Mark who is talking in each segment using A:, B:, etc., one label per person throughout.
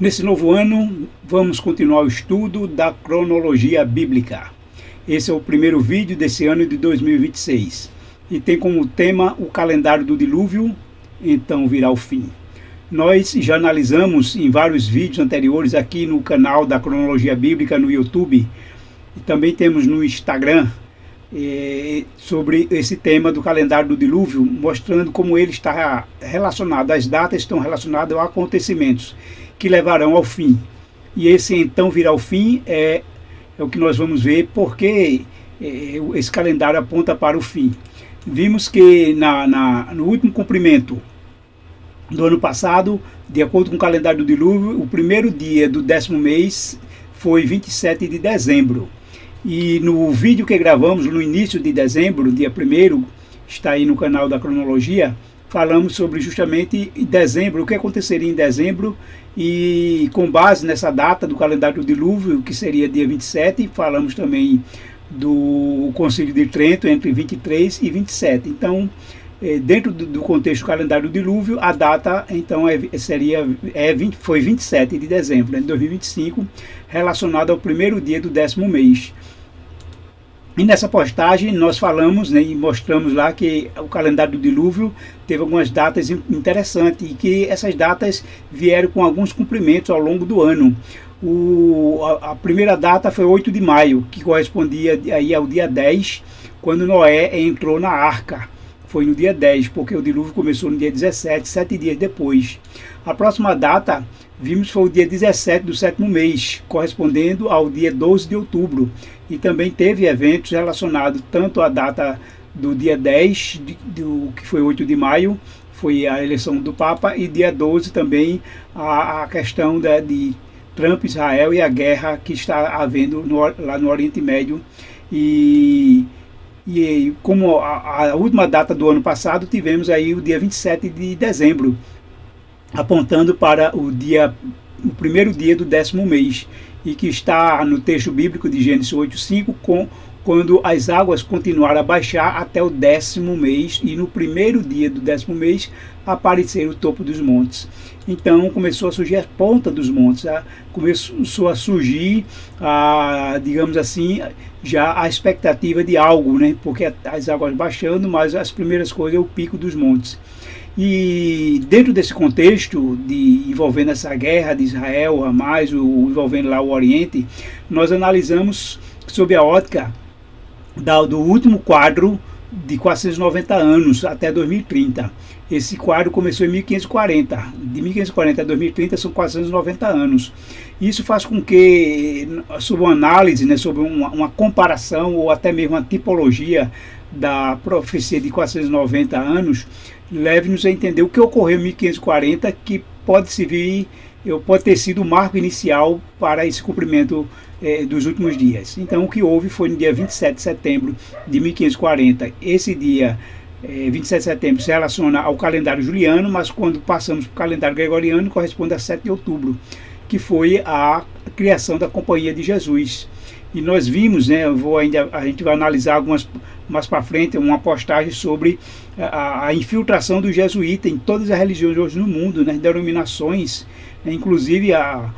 A: Nesse novo ano, vamos continuar o estudo da cronologia bíblica. Esse é o primeiro vídeo desse ano de 2026 e tem como tema o calendário do dilúvio, então virá o fim. Nós já analisamos em vários vídeos anteriores aqui no canal da cronologia bíblica no YouTube e também temos no Instagram sobre esse tema do calendário do dilúvio, mostrando como ele está relacionado, as datas estão relacionadas a acontecimentos que levarão ao fim. E esse então virá o fim é o que nós vamos ver, porque esse calendário aponta para o fim. Vimos que no último cumprimento do ano passado, de acordo com o calendário do dilúvio, o primeiro dia do 10º mês foi 27 de dezembro. E no vídeo que gravamos no início de dezembro, dia 1º, está aí no canal da cronologia, falamos sobre justamente dezembro, o que aconteceria em dezembro, e com base nessa data do calendário do dilúvio, que seria dia 27, falamos também do Concílio de Trento entre 23 e 27. Então, dentro do contexto do calendário do dilúvio, a data então foi 27 de dezembro de 2025, relacionada ao primeiro dia do 10º mês. E nessa postagem nós falamos, e mostramos lá que o calendário do dilúvio teve algumas datas interessantes e que essas datas vieram com alguns cumprimentos ao longo do ano. A primeira data foi 8 de maio, que correspondia aí ao dia 10, quando Noé entrou na arca. Foi no dia 10, porque o dilúvio começou no dia 17, 7 dias depois. A próxima data, vimos, foi o dia 17 do 7º mês, correspondendo ao dia 12 de outubro. E também teve eventos relacionados tanto à data do dia 10, que foi 8 de maio, foi a eleição do Papa, e dia 12 também a questão de Trump, Israel e a guerra que está havendo lá no Oriente Médio. E como a última data do ano passado, tivemos aí o dia 27 de dezembro, apontando para o primeiro dia do 10º mês, e que está no texto bíblico de Gênesis 8:5, quando as águas continuaram a baixar até o 10º mês, e no primeiro dia do 10º mês aparecer o topo dos montes. Então começou a surgir a ponta dos montes, começou a surgir, digamos assim, já a expectativa de algo, porque as águas baixando, mas as primeiras coisas é o pico dos montes. E dentro desse contexto envolvendo essa guerra de Israel, Hamas, envolvendo lá o Oriente, nós analisamos sob a ótica do último quadro de 490 anos até 2030. Esse quadro começou em 1540. De 1540 a 2030 são 490 anos. Isso faz com que, sob uma análise, sobre uma comparação ou até mesmo uma tipologia da profecia de 490 anos, leve-nos a entender o que ocorreu em 1540, que pode ter sido o marco inicial para esse cumprimento dos últimos dias. Então, o que houve foi no dia 27 de setembro de 1540. Esse dia, 27 de setembro, se relaciona ao calendário juliano, mas quando passamos para o calendário gregoriano, corresponde a 7 de outubro, que foi a criação da Companhia de Jesus. E nós vimos, a gente vai analisar algumas mais para frente, uma postagem sobre a infiltração do jesuíta em todas as religiões hoje no mundo, nas denominações, inclusive a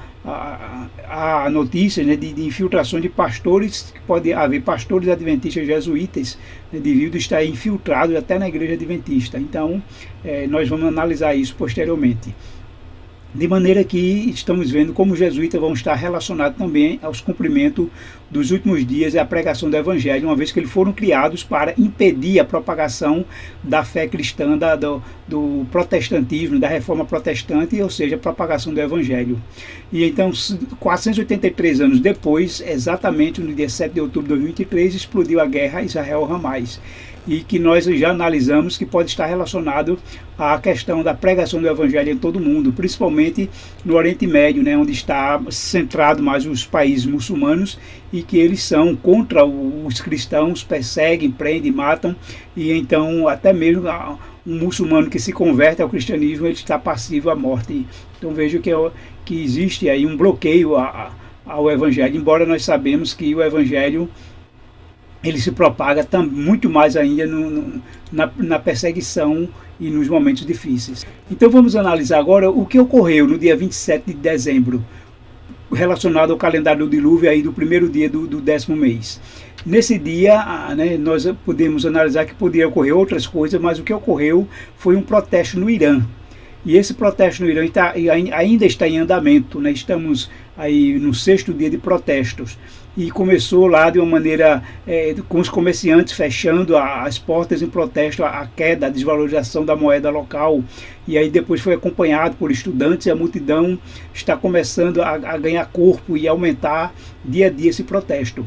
A: notícia de infiltração de pastores, que pode haver pastores adventistas jesuítas, devido a estar infiltrados até na igreja adventista. Então, nós vamos analisar isso posteriormente. De maneira que estamos vendo como os jesuítas vão estar relacionados também aos cumprimentos dos últimos dias e à pregação do Evangelho, uma vez que eles foram criados para impedir a propagação da fé cristã, do protestantismo, da reforma protestante, ou seja, a propagação do Evangelho. E então, 483 anos depois, exatamente no dia 7 de outubro de 2023, explodiu a guerra Israel-Hamas. E que nós já analisamos que pode estar relacionado à questão da pregação do Evangelho em todo o mundo, principalmente no Oriente Médio, onde está centrado mais os países muçulmanos, e que eles são contra os cristãos, perseguem, prendem, matam, e então até mesmo um muçulmano que se converte ao cristianismo, ele está passivo à morte. Então vejo que existe aí um bloqueio ao Evangelho, embora nós sabemos que o Evangelho ele se propaga muito mais ainda na perseguição e nos momentos difíceis. Então vamos analisar agora o que ocorreu no dia 27 de dezembro, relacionado ao calendário do dilúvio aí do primeiro dia do 10º mês. Nesse dia, né, nós podemos analisar que poderia ocorrer outras coisas, mas o que ocorreu foi um protesto no Irã. E esse protesto no Irã ainda está em andamento, né? Estamos aí no 6º dia de protestos. E começou lá de uma maneira, com os comerciantes fechando as portas em protesto à queda, à desvalorização da moeda local. E aí depois foi acompanhado por estudantes e a multidão está começando a ganhar corpo e aumentar dia a dia esse protesto.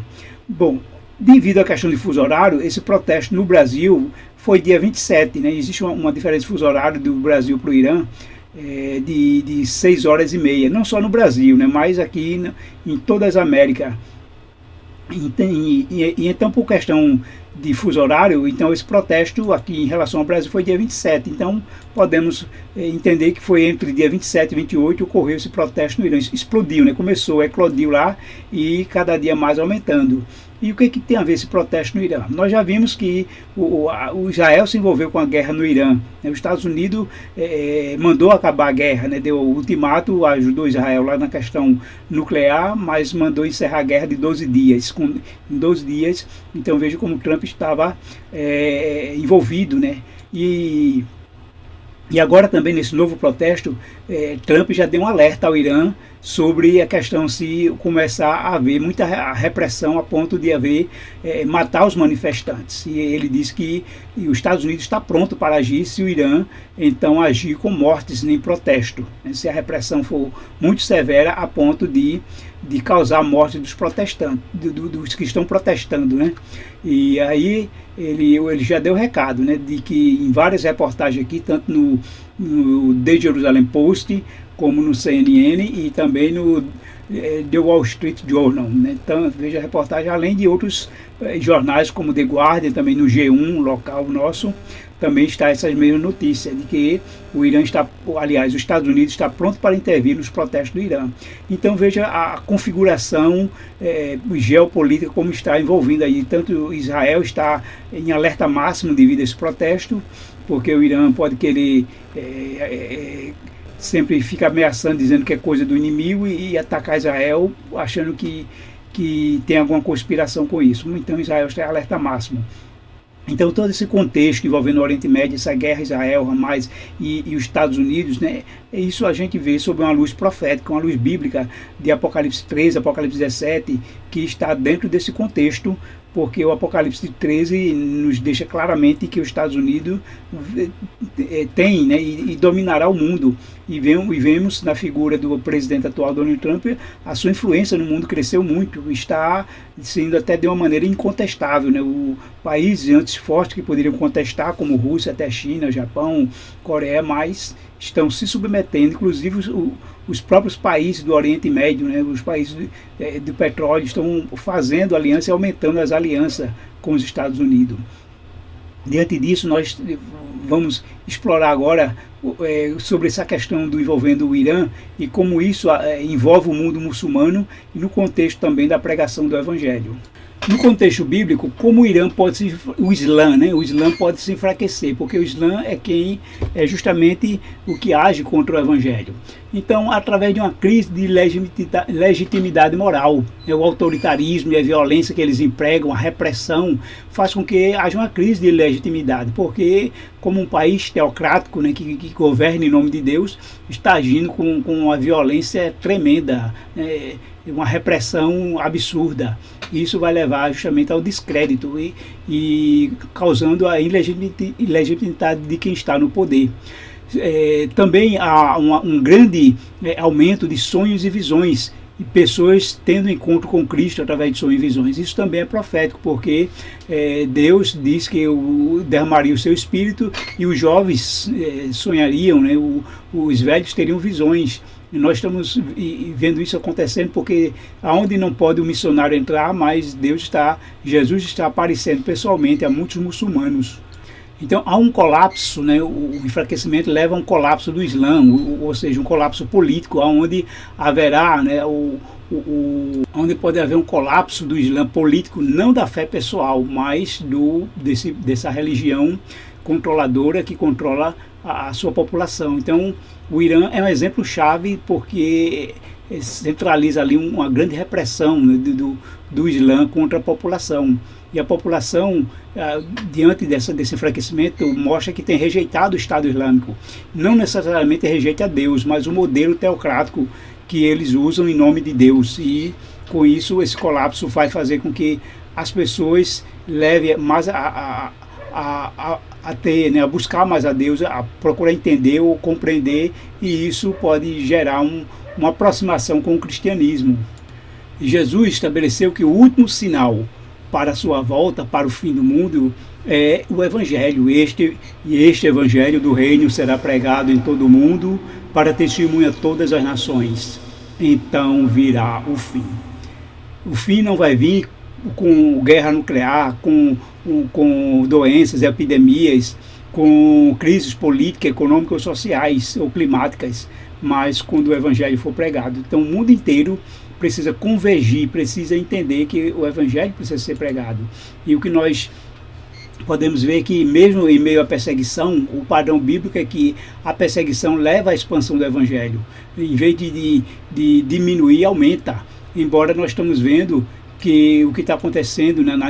A: Bom, devido à questão de fuso horário, esse protesto no Brasil foi dia 27, né? Existe uma diferença de fuso horário do Brasil para o Irã de 6 horas e meia, não só no Brasil, né? Mas aqui em todas as Américas. E então, por questão de fuso horário, então esse protesto aqui em relação ao Brasil foi dia 27. Então podemos entender que foi entre dia 27 e 28 ocorreu esse protesto no Irã. Explodiu, né? Começou, eclodiu lá e cada dia mais aumentando. E o que tem a ver esse protesto no Irã? Nós já vimos que o Israel se envolveu com a guerra no Irã, né? Os Estados Unidos mandou acabar a guerra, né? Deu o ultimato, ajudou Israel lá na questão nuclear, mas mandou encerrar a guerra de 12 dias. Em 12 dias, então veja como Trump estava envolvido, né? E agora também nesse novo protesto, Trump já deu um alerta ao Irã sobre a questão se começar a haver muita repressão a ponto de matar os manifestantes. E ele disse que os Estados Unidos está pronto para agir se o Irã então agir com mortes em protesto. Se a repressão for muito severa a ponto de causar a morte dos protestantes, dos que estão protestando, né? E aí ele já deu recado, né, de que em várias reportagens aqui, tanto no The Jerusalem Post, como no CNN e também no The Wall Street Journal, né? Então veja a reportagem, além de outros jornais como The Guardian, também no G1 local nosso, também está essas mesmas notícias de que o Irã os Estados Unidos está pronto para intervir nos protestos do Irã. Então veja a configuração geopolítica como está envolvendo aí. Tanto Israel está em alerta máximo devido a esse protesto, porque o Irã pode querer sempre fica ameaçando, dizendo que é coisa do inimigo e atacar Israel, achando que tem alguma conspiração com isso. Então Israel está em alerta máximo. Então todo esse contexto envolvendo o Oriente Médio, essa guerra Israel, Hamas e os Estados Unidos, né, isso a gente vê sob uma luz profética, uma luz bíblica de Apocalipse 13, Apocalipse 17, que está dentro desse contexto, porque o Apocalipse 13 nos deixa claramente que os Estados Unidos tem, né, e dominará o mundo. E vemos na figura do presidente atual, Donald Trump, a sua influência no mundo cresceu muito, está sendo até de uma maneira incontestável, né? Países antes fortes que poderiam contestar, como Rússia, até China, Japão, Coreia, mas estão se submetendo, inclusive os próprios países do Oriente Médio, né? Os países do petróleo estão fazendo aliança e aumentando as alianças com os Estados Unidos. Diante disso, nós vamos explorar agora sobre essa questão envolvendo o Irã e como isso envolve o mundo muçulmano e no contexto também da pregação do Evangelho. No contexto bíblico, como o Islã pode se enfraquecer, porque o Islã é justamente o que age contra o Evangelho. Então, através de uma crise de legitimidade moral, o autoritarismo e a violência que eles empregam, a repressão, faz com que haja uma crise de legitimidade, porque como um país teocrático, né, que governa em nome de Deus, está agindo com uma violência tremenda, uma repressão absurda. Isso vai levar justamente ao descrédito e causando a ilegitimidade de quem está no poder. Também há um grande aumento de sonhos e visões, e pessoas tendo encontro com Cristo através de sonhos e visões. Isso também é profético, porque Deus diz que derramaria o seu espírito e os jovens sonhariam, né? Os velhos teriam visões. E nós estamos vendo isso acontecendo porque aonde não pode o missionário entrar, mas Jesus está aparecendo pessoalmente a muitos muçulmanos. Então há um colapso, né? O enfraquecimento leva a um colapso do Islã, ou seja, um colapso político, onde haverá, né, onde pode haver um colapso do Islã político, não da fé pessoal, mas dessa religião controladora que controla a sua população. Então o Irã é um exemplo-chave porque centraliza ali uma grande repressão, né, do Islã contra a população. E a população, diante desse enfraquecimento, mostra que tem rejeitado o Estado Islâmico. Não necessariamente rejeita a Deus, mas o modelo teocrático que eles usam em nome de Deus. E com isso, esse colapso vai fazer com que as pessoas levem mais a ter, né, a buscar mais a Deus, a procurar entender ou compreender, e isso pode gerar uma aproximação com o cristianismo. E Jesus estabeleceu que o último sinal para a sua volta, para o fim do mundo, é o Evangelho. Este Evangelho do Reino será pregado em todo o mundo para testemunha a todas as nações. Então virá o fim. O fim não vai vir com guerra nuclear, com doenças, epidemias, com crises políticas, econômicas, sociais ou climáticas, mas quando o Evangelho for pregado. Então o mundo inteiro precisa convergir, precisa entender que o Evangelho precisa ser pregado. E o que nós podemos ver é que mesmo em meio à perseguição, o padrão bíblico é que a perseguição leva à expansão do Evangelho. Em vez de diminuir, aumenta. Embora nós estamos vendo que o que está acontecendo na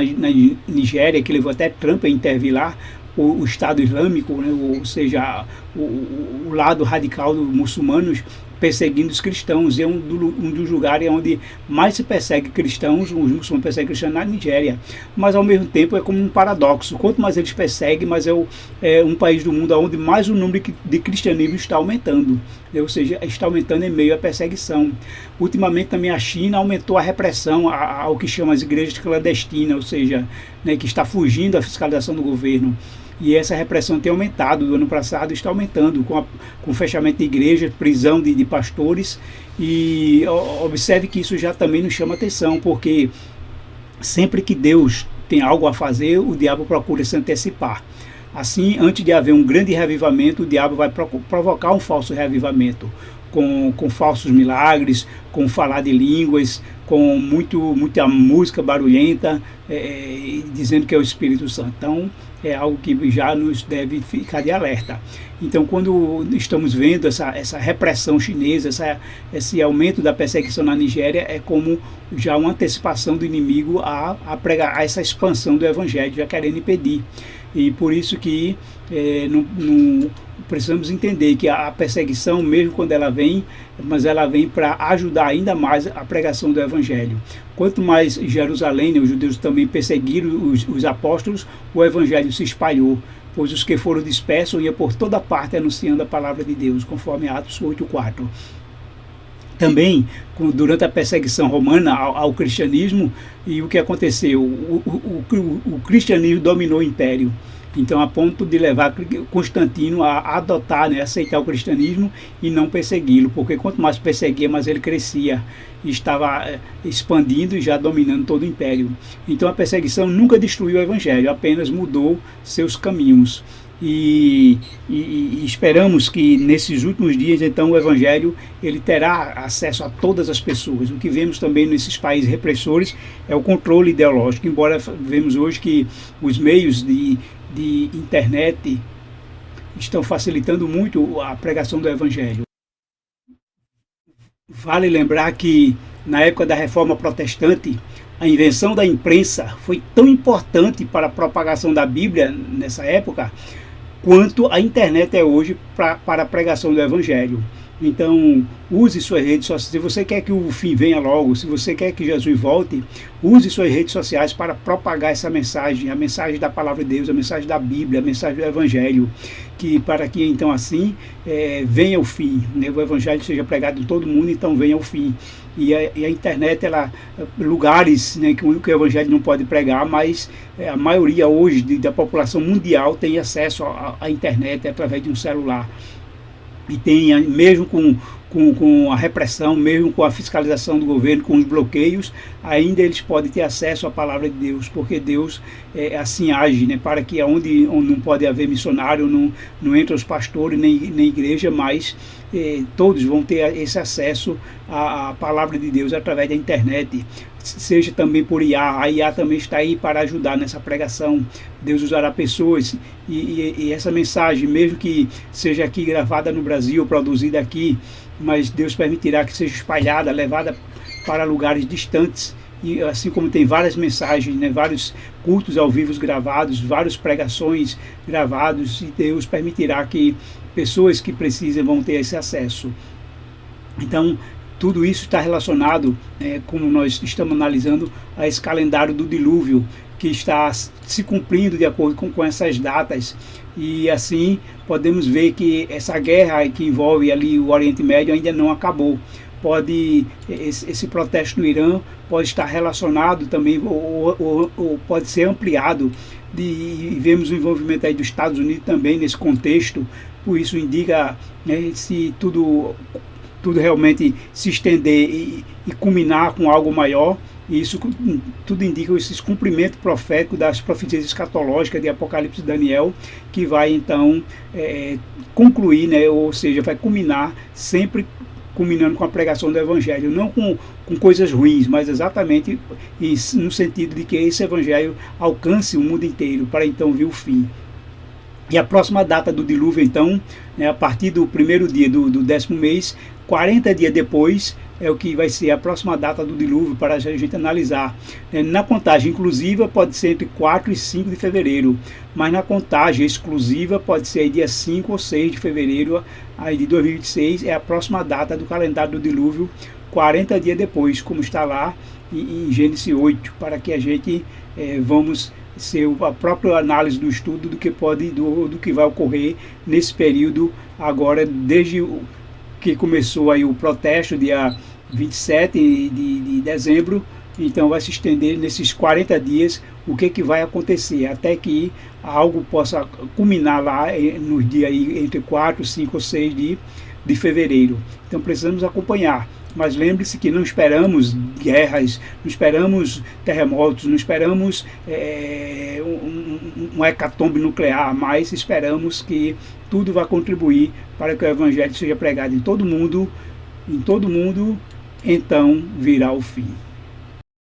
A: Nigéria, que levou até Trump a intervir lá, o Estado Islâmico, né, ou seja, o lado radical dos muçulmanos, perseguindo os cristãos. É um dos lugares onde mais se persegue cristãos, os muçulmanos perseguem cristãos na Nigéria. Mas ao mesmo tempo é como um paradoxo. Quanto mais eles perseguem, mais é um país do mundo onde mais o número de cristianismo está aumentando. Ou seja, está aumentando em meio à perseguição. Ultimamente também a China aumentou a repressão ao que chama as igrejas clandestinas, ou seja, né, que está fugindo da fiscalização do governo. E essa repressão tem aumentado, do ano passado está aumentando, com o fechamento de igrejas, prisão de pastores. E observe que isso já também nos chama atenção, porque sempre que Deus tem algo a fazer, o diabo procura se antecipar. Assim, antes de haver um grande revivamento, o diabo vai provocar um falso revivamento, com falsos milagres, com falar de línguas, com muita música barulhenta, dizendo que é o Espírito Santo. Então, é algo que já nos deve ficar de alerta. Então, quando estamos vendo essa repressão chinesa, esse aumento da perseguição na Nigéria, é como já uma antecipação do inimigo a pregar a essa expansão do Evangelho, já querendo impedir. E por isso que precisamos entender que a perseguição, mesmo quando ela vem, mas ela vem para ajudar ainda mais a pregação do Evangelho. Quanto mais Jerusalém, os judeus também perseguiram os apóstolos, o Evangelho se espalhou, pois os que foram dispersos iam por toda parte anunciando a palavra de Deus, conforme Atos 8:4. Também, durante a perseguição romana ao cristianismo, e o que aconteceu? O cristianismo dominou o império. Então, a ponto de levar Constantino a adotar, né, aceitar o cristianismo e não persegui-lo, porque quanto mais perseguia, mais ele crescia e estava expandindo e já dominando todo o império. Então, a perseguição nunca destruiu o Evangelho, apenas mudou seus caminhos. E esperamos que nesses últimos dias, então, o Evangelho ele terá acesso a todas as pessoas. O que vemos também nesses países repressores é o controle ideológico, embora vemos hoje que os meios de internet estão facilitando muito a pregação do Evangelho. Vale lembrar que na época da Reforma Protestante, a invenção da imprensa foi tão importante para a propagação da Bíblia nessa época, quanto a internet é hoje para a pregação do Evangelho. Então, use suas redes sociais. Se você quer que o fim venha logo, se você quer que Jesus volte, use suas redes sociais para propagar essa mensagem, a mensagem da Palavra de Deus, a mensagem da Bíblia, a mensagem do Evangelho, para que então assim venha o fim, né? O Evangelho seja pregado em todo mundo, então venha o fim. E a internet, lugares, né, que o Evangelho não pode pregar, mas a maioria hoje da população mundial tem acesso à internet através de um celular. E tem, mesmo com a repressão, mesmo com a fiscalização do governo, com os bloqueios, ainda eles podem ter acesso à palavra de Deus, porque Deus assim age, né, para que onde não pode haver missionário, não entram os pastores, nem igreja, mas todos vão ter esse acesso à palavra de Deus através da internet, seja também por IA. A IA também está aí para ajudar nessa pregação. Deus usará pessoas e essa mensagem, mesmo que seja aqui gravada no Brasil, produzida aqui, mas Deus permitirá que seja espalhada, levada para lugares distantes. E assim como tem várias mensagens, né, vários cultos ao vivo gravados, várias pregações gravados, e Deus permitirá que pessoas que precisam vão ter esse acesso. Então, tudo isso está relacionado, como nós estamos analisando, a esse calendário do dilúvio, que está se cumprindo de acordo com essas datas. E assim podemos ver que essa guerra que envolve ali o Oriente Médio ainda não acabou. Esse protesto no Irã pode estar relacionado também, ou pode ser ampliado, e vemos o envolvimento aí dos Estados Unidos também nesse contexto. Por isso indica, né, se tudo realmente se estender e culminar com algo maior. E isso tudo indica esse cumprimento profético das profecias escatológicas de Apocalipse e Daniel, que vai então concluir, né, ou seja, vai culminar, sempre culminando com a pregação do Evangelho, não com coisas ruins, mas exatamente no sentido de que esse Evangelho alcance o mundo inteiro, para então vir o fim. E a próxima data do dilúvio, então, a partir do primeiro dia do 10º mês, 40 dias depois, é o que vai ser a próxima data do dilúvio para a gente analisar. Na contagem inclusiva pode ser entre 4 e 5 de fevereiro, mas na contagem exclusiva pode ser dia 5 ou 6 de fevereiro aí de 2026, é a próxima data do calendário do dilúvio, 40 dias depois, como está lá em Gênesis 8, para que a gente vamos ser a própria análise do estudo do que vai ocorrer nesse período agora, desde que começou aí o protesto dia 27 de dezembro. Então vai se estender nesses 40 dias o que vai acontecer, até que algo possa culminar lá nos dias aí entre 4, 5 ou 6 de fevereiro. Então precisamos acompanhar. Mas lembre-se que não esperamos guerras, não esperamos terremotos, não esperamos um hecatombe nuclear, mas esperamos que tudo vai contribuir para que o Evangelho seja pregado em todo mundo, então virá o fim.